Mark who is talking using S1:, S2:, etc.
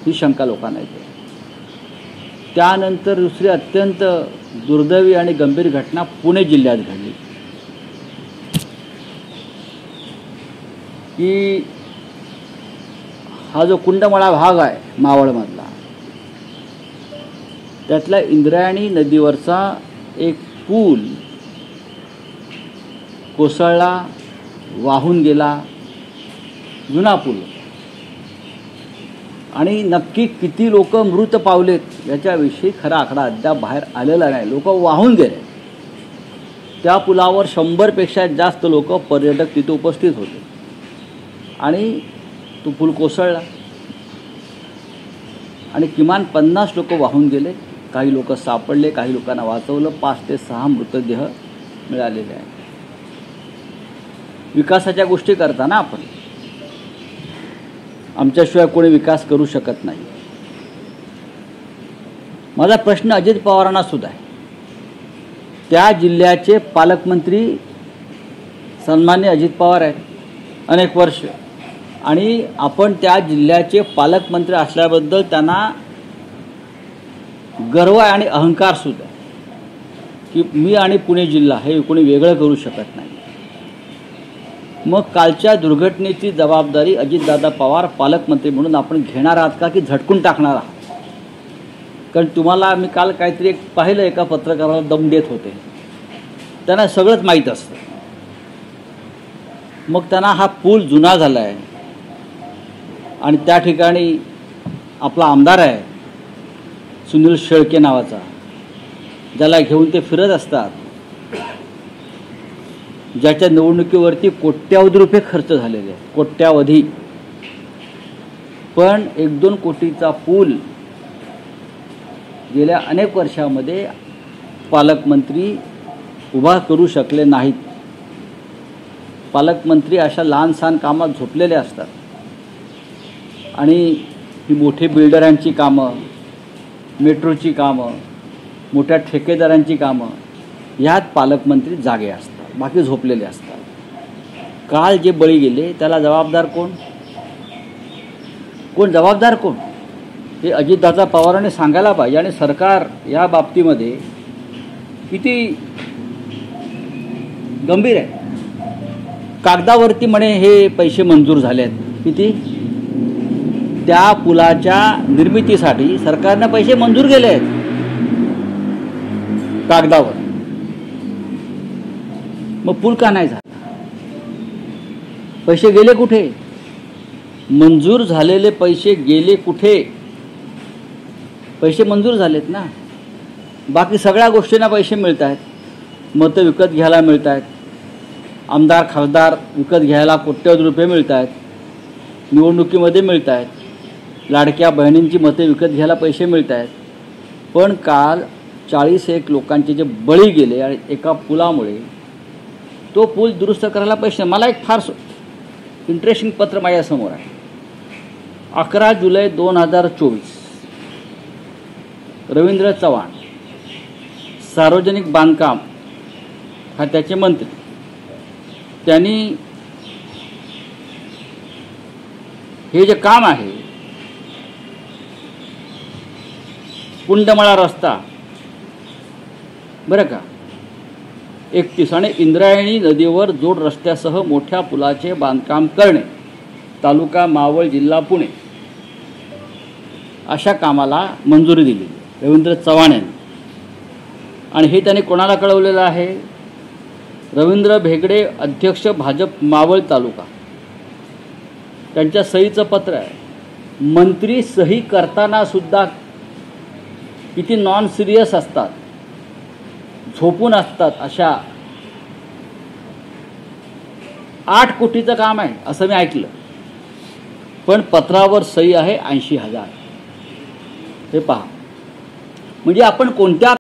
S1: ही शंका लोकांना येते। त्यानंतर दुसरी अत्यंत दुर्दैवी आणि गंभीर घटना पुणे जिल्ह्यात घडली की हा जो कुंडमळा भाग आहे मावळमधला, त्यातला इंद्रायणी नदीवरचा एक पूल कोसळला, वाहून गेला, जुना पूल, आणि नक्की किती लोक मृत पावलेत याच्याविषयी खरा आकडा अद्याप बाहेर आलेला नाही। लोक वाहून गेले। त्या पुलावर 100 पेक्षा जास्त लोक पर्यटक तिथे उपस्थित होते आणि तो पूल कोसळला आणि किमान 50 लोक वाहून गेले। काही लोक सापडले, काही लोकांना वाचवलं। 5 ते 6 मृतदेह मिळालेले आहेत। विकासाच्या गोष्टी करताना आपण आमच्याशिवाय कोणी विकास करू शकत नाही। माझा प्रश्न अजित पवारांना सुद्धा आहे। त्या जिल्ह्याचे पालकमंत्री सन्माननीय अजित पवार आहेत अनेक वर्ष, आणि आपण त्या जिल्ह्याचे पालकमंत्री असल्याबद्दल त्यांना गर्व आहे आणि अहंकार सुद्धा की मी आणि पुणे जिल्हा हे कोणी वेगळं करू शकत नाही। मग कालच्या दुर्घटनेची जबाबदारी अजितदादा पवार पालकमंत्री म्हणून आपण घेणार आहात का की झटकून टाकणार आहात? कारण तुम्हाला मी काल काहीतरी एक पाहिलं, एका पत्रकाराला दम देत होते, त्यांना सगळंच माहीत असतं। मग त्यांना हा पूल जुना झाला आहे आणि त्या ठिकाणी आपला आमदार आहे सुनील शेळके नावाचा, ज्याला घेऊन ते फिरत असतात, ज्याच्या निवडणुकीवरती कोट्यावधी रुपये खर्च झालेले आहेत, कोट्यावधी। पण 1-2 कोटीचा पूल गेल्या अनेक वर्षामध्ये पालकमंत्री उभा करू शकले नाहीत। पालकमंत्री अशा लहान सहान कामात झोपलेले असतात आणि ही मोठी बिल्डरांची कामं, मेट्रोची कामं, मोठ्या ठेकेदारांची कामं, ह्यात पालकमंत्री जागे असतात, बाकी झोपलेले असतात। काल जे बळी गेले त्याला जबाबदार कोण? जबाबदार कोण हे अजितदादा पवारांनी सांगायला पाहिजे। आणि सरकार या बाबतीमध्ये किती गंभीर आहे। कागदावरती म्हणे हे पैसे मंजूर झाले आहेत, किती? त्या पुलाच्या निर्मितीसाठी सरकारने पैसे मंजूर केले आहेत कागदावर, मग पूल का नाही झाला? पैसे गेले कुठे? मंजूर झालेले पैसे गेले कुठे? पैसे मंजूर झालेत ना, बाकी सगळ्या गोष्टींना पैसे मिळत आहेत। मतं विकत घ्यायला मिळत आहेत, आमदार खासदार विकत घ्यायला कोट्यवधी रुपये मिळत आहेत, निवडणुकीमध्ये मिळत आहेत, लाडक्या बहिणींची मतं विकत घ्यायला पैसे मिळत आहेत। पण काल 40 लोकांचे जे बळी गेले आणि एका पुलामुळे, तो पूल दुरुस्त करायला पैसे। मला एक फार इंटरेस्टिंग पत्र माझ्यासमोर आहे। 11 जुलै 2024 रवींद्र चव्हाण, सार्वजनिक बांधकाम खात्याचे मंत्री, त्यांनी हे जे काम आहे कुंडमळा रस्ता बरं का 31 आणि इंद्रायणी नदीवर जोड रस्त्यासह मोठ्या पुलाचे बांधकाम करणे, तालुका मावळ, जिल्हा पुणे, अशा कामाला मंजुरी दिली रवींद्र चव्हाण यांनी। आणि हे त्यांनी कोणाला कळवलेलं आहे? रवींद्र भेगडे, अध्यक्ष भाजप मावळ तालुका, त्यांच्या सहीचं पत्र आहे। मंत्री सही करताना सुद्धा किती नॉन सिरियस असतात, झोपून असतात। अशा 8 कोटीचं काम आहे असं मी ऐकलं, पण पत्रावर सही आहे 80,000। हे पहा, म्हणजे आपण कोणत्या